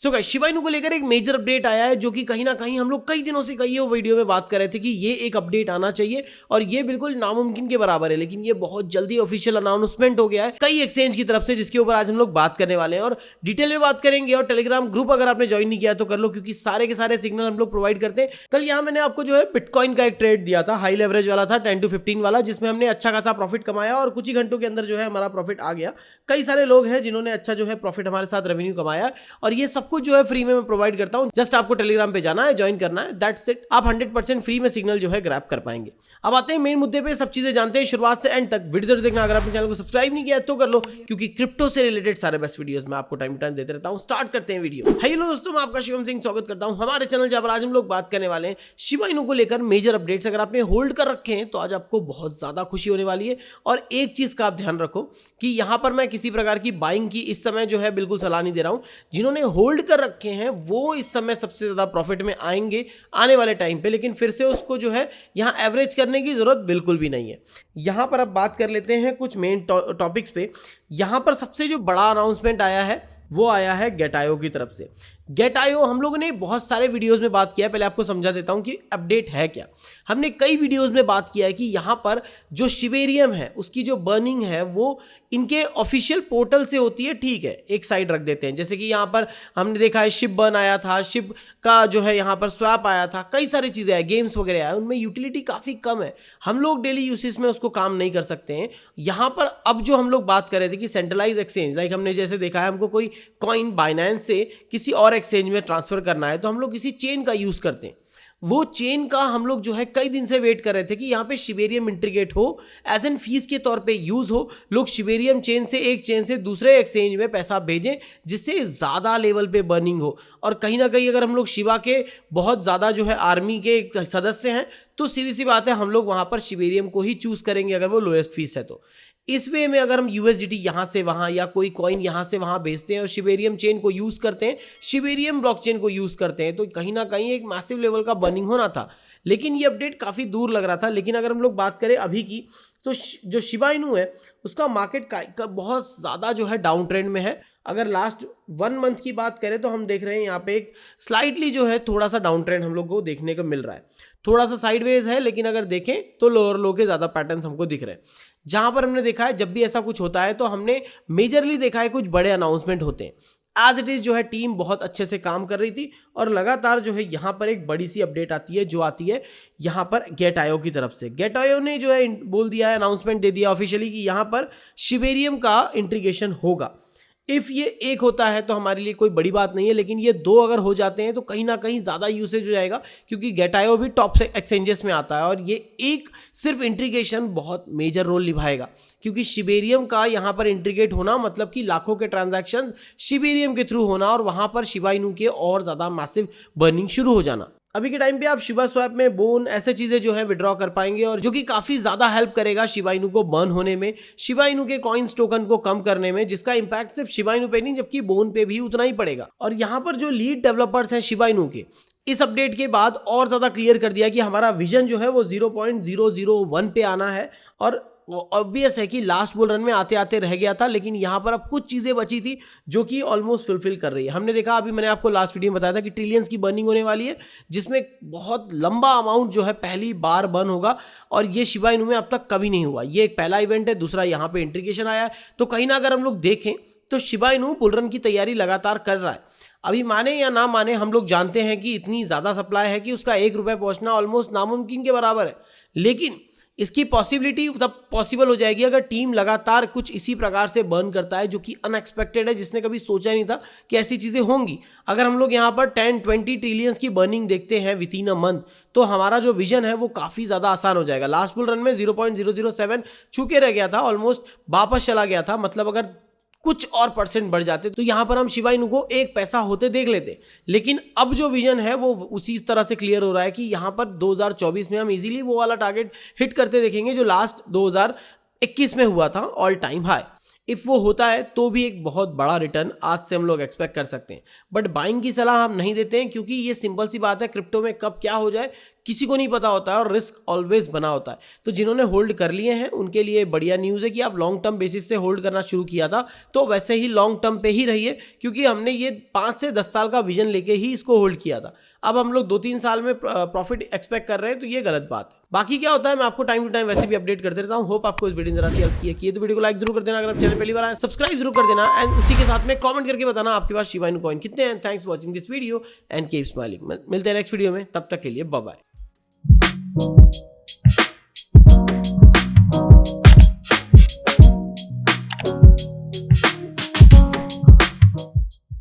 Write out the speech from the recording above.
So guys Shiba Inu को लेकर एक मेजर अपडेट आया है जो कि कहीं ना कहीं हम लोग कई दिनों से कई वीडियो में बात कर रहे थे कि ये एक अपडेट आना चाहिए और ये बिल्कुल नामुमकिन के बराबर है, लेकिन ये बहुत जल्दी ऑफिशियल अनाउंसमेंट हो गया है कई एक्सचेंज की तरफ से, जिसके ऊपर आज हम लोग बात करने वाले हैं और डिटेल में बात करेंगे। और टेलीग्राम ग्रुप अगर आपने ज्वाइन नहीं किया तो कर लो, क्योंकि सारे के सारे सिग्नल हम लोग प्रोवाइड करते हैं। कल यहाँ मैंने आपको जो है बिटकॉइन का एक ट्रेड दिया था, हाई लेवरेज वाला था, 10 to 15 वाला, जिसमें हमने अच्छा खासा प्रॉफिट कमाया और कुछ ही घंटों के अंदर जो है हमारा प्रॉफिट आ गया। कई सारे लोग हैं जिन्होंने अच्छा जो है प्रॉफिट हमारे साथ रेवेन्यू कमाया और ये सब कुछ जो है फ्री में मैं प्रोवाइड करता हूं। जस्ट आपको टेलीग्राम पे जाना है, ज्वाइन करना है, दैट्स इट। आप 100% फ्री में सिग्नल जो है ग्रैब कर पाएंगे। अब आते हैं मेन मुद्दे पे, सब चीजें जानते हैं शुरुआत से एंड तक। वीडियो जरूर देखना, अगर आपने चैनल को सब्सक्राइब नहीं किया तो कर लो, क्योंकि क्रिप्टो से रिलेटेड सारे बेस्ट वीडियोस मैं आपको टाइम टू टाइम देते रहता हूं। स्टार्ट करते हैं वीडियो। हेलो दोस्तों, मैं आपका शिवम सिंह स्वागत करता हूं हमारे चैनल जहां पर आज हम लोग बात करने वाले हैं शिबा इनू को लेकर मेजर अपडेट्स। अगर आपने होल्ड कर रखे हैं तो आज आपको बहुत ज्यादा खुशी होने वाली है। और एक चीज का आप ध्यान रखो कि यहां पर मैं किसी प्रकार की बाइंग की इस समय जो है बिल्कुल सलाह नहीं दे रहा हूं। जिन्होंने होल्ड कर रखे हैं वो इस समय सबसे ज्यादा प्रॉफिट में आएंगे आने वाले टाइम पे, लेकिन फिर से उसको जो है यहां एवरेज करने की जरूरत बिल्कुल भी नहीं है। यहां पर अब बात कर लेते हैं कुछ मेन टॉपिक्स पे। यहां पर सबसे जो बड़ा अनाउंसमेंट आया है वो आया है गेट.आईओ की तरफ से। गेट.आईओ हम लोगों ने बहुत सारे वीडियोस में बात किया है, पहले आपको समझा देता हूं कि अपडेट है क्या। हमने कई वीडियोस में बात किया है कि यहां पर जो शिबेरियम है उसकी जो बर्निंग है वो इनके ऑफिशियल पोर्टल से होती है, ठीक है, एक साइड रख देते हैं। जैसे कि यहां पर हमने देखा है शिप बर्न आया था, शिप का जो है यहां पर स्वैप आया था, कई सारी चीजें आई, गेम्स वगैरह आए, उनमें यूटिलिटी काफी कम है, हम लोग डेली यूसेज में उसको काम नहीं कर सकते हैं। यहां पर अब जो हम लोग बात कर रहे थे कि सेंट्रलाइज एक्सचेंज, लाइक हमने जैसे देखा है हमको कोई कॉइन बाइनेंस से किसी और एक्सचेंज में ट्रांसफर करना है तो हम लोग किसी चेन का यूज करते हैं। वो चेन का हम लोग जो है कई दिन से वेट कर रहे थे कि यहाँ पे शिबेरियम इंटीग्रेट हो, एज एन फीस के तौर पे यूज हो, लोग शिबेरियम चेन से एक चेन से दूसरे एक्सचेंज में पैसा भेजें जिससे ज़्यादा लेवल पे बर्निंग हो। और कहीं ना कहीं अगर हम लोग शिबा के बहुत ज़्यादा जो है आर्मी के सदस्य हैं तो सीधी सी बात है हम लोग वहाँ पर शिबेरियम को ही चूज़ करेंगे अगर वो लोएस्ट फीस है तो। इस वे में अगर हम यूएसडीटी यहाँ से वहाँ या कोई कॉइन यहाँ से वहाँ भेजते हैं और शिबेरियम चेन को यूज़ करते हैं, शिबेरियम ब्लॉकचेन को यूज़ करते हैं, तो कहीं ना कहीं एक मैसिव लेवल का बर्निंग होना था। लेकिन ये अपडेट काफ़ी दूर लग रहा था। लेकिन अगर हम लोग बात करें अभी की तो जो शिबा इनू है उसका मार्केट का बहुत ज़्यादा जो है डाउन ट्रेंड में है। अगर लास्ट 1 मंथ की बात करें तो हम देख रहे हैं यहाँ पे एक स्लाइटली जो है थोड़ा सा डाउन ट्रेंड हम लोग को देखने को मिल रहा है, थोड़ा सा साइडवेज है, लेकिन अगर देखें तो लोअर लो के ज़्यादा पैटर्न्स हमको दिख रहे हैं। जहाँ पर हमने देखा है जब भी ऐसा कुछ होता है तो हमने मेजरली देखा है कुछ बड़े अनाउंसमेंट होते हैं। एज इट इज़ जो है टीम बहुत अच्छे से काम कर रही थी और लगातार जो है यहाँ पर एक बड़ी सी अपडेट आती है जो आती है यहाँ पर गेट.आईओ की तरफ से। गेट.आईओ ने जो है बोल दिया है, अनाउंसमेंट दे दिया ऑफिशियली कि यहाँ पर शिबेरियम का इंटीग्रेशन होगा। इफ़ ये एक होता है तो हमारे लिए कोई बड़ी बात नहीं है, लेकिन ये 2 अगर हो जाते हैं तो कहीं ना कहीं ज़्यादा यूसेज हो जाएगा, क्योंकि गेट.आईओ भी टॉप एक्सचेंजेस में आता है और ये एक सिर्फ इंटीग्रेशन बहुत मेजर रोल निभाएगा, क्योंकि शिबेरियम का यहाँ पर इंटीग्रेट होना मतलब कि लाखों के ट्रांजैक्शन शिबेरियम के थ्रू होना और वहाँ पर शिबा इनू के और ज़्यादा मैसिव बर्निंग शुरू हो जाना। अभी के टाइम पे आप शिबा स्वैप में बोन ऐसे चीजें जो है विड्रॉ कर पाएंगे और जो कि काफी ज्यादा हेल्प करेगा शिबा इनू को बर्न होने में, शिबा इनू के कॉइन्स टोकन को कम करने में, जिसका इंपैक्ट सिर्फ शिबा इनू पे नहीं जबकि बोन पे भी उतना ही पड़ेगा। और यहाँ पर जो लीड डेवलपर्स हैं शिबा इनू के, इस अपडेट के बाद और ज्यादा क्लियर कर दिया कि हमारा विजन जो है वो 0.001 पे आना है। और ऑब्वियस है कि लास्ट बुल रन में आते आते रह गया था, लेकिन यहाँ पर अब कुछ चीज़ें बची थी जो कि ऑलमोस्ट फुलफिल कर रही है। हमने देखा, अभी मैंने आपको लास्ट वीडियो में बताया था कि ट्रिलियंस की बर्निंग होने वाली है, जिसमें बहुत लंबा अमाउंट जो है पहली बार बर्न होगा और ये शिबा इनू में अब तक कभी नहीं हुआ। ये एक पहला इवेंट है, दूसरा यहाँ पे इंटीग्रेशन आया है। तो कहीं ना अगर हम लोग देखें तो शिबा इनू बुल रन की तैयारी लगातार कर रहा है। अभी माने या ना माने हम लोग जानते हैं कि इतनी ज़्यादा सप्लाई है कि उसका 1 रुपये पहुँचना ऑलमोस्ट नामुमकिन के बराबर है, लेकिन इसकी पॉसिबिलिटी तब पॉसिबल हो जाएगी अगर टीम लगातार कुछ इसी प्रकार से बर्न करता है, जो कि अनएक्सपेक्टेड है, जिसने कभी सोचा नहीं था कि ऐसी चीज़ें होंगी। अगर हम लोग यहाँ पर 10-20 ट्रिलियंस की बर्निंग देखते हैं विद इन अ मंथ तो हमारा जो विजन है वो काफ़ी ज़्यादा आसान हो जाएगा। लास्ट बुल रन में 0.007 छूके रह गया था, ऑलमोस्ट वापस चला गया था, मतलब अगर कुछ और % बढ़ जाते तो यहाँ पर हम शिबा इनू को 1 पैसा होते देख लेते। लेकिन अब जो विजन है वो उसी तरह से क्लियर हो रहा है कि यहाँ पर 2024 में हम इजीली वो वाला टारगेट हिट करते देखेंगे जो लास्ट 2021 में हुआ था, ऑल टाइम हाई। इफ़ वो होता है तो भी एक बहुत बड़ा रिटर्न आज से हम लोग एक्सपेक्ट कर सकते हैं। बट बाइंग की सलाह हम नहीं देते हैं, क्योंकि ये सिंपल सी बात है, क्रिप्टो में कब क्या हो जाए किसी को नहीं पता होता है और रिस्क ऑलवेज बना होता है। तो जिन्होंने होल्ड कर लिए हैं उनके लिए बढ़िया न्यूज़ है कि आप लॉन्ग टर्म बेसिस से होल्ड करना शुरू किया था तो वैसे ही लॉन्ग टर्म पे ही रहिए, क्योंकि हमने ये 5 से 10 साल का विजन लेके ही इसको होल्ड किया था। अब हम लोग 2-3 साल में प्रॉफिट एक्सपेक्ट कर रहे हैं, तो ये गलत बात है। बाकी क्या होता है मैं आपको टाइम टू टाइम वैसे भी अपडेट करते रहता हूँ। होप आपको इस वीडियो जरा सी हेल्प किया तो वीडियो को लाइक जरूर कर देना, अगर आप चैनल पहली बार आए सब्सक्राइब जरूर कर देना, एंड उसी के साथ में कमेंट करके बताना आपके पास शिबा इनू कॉइन कितने हैं। Thanks for watching this video and keep smiling. मिलते हैं नेक्स्ट वीडियो में, तब तक के लिए बाय बाय।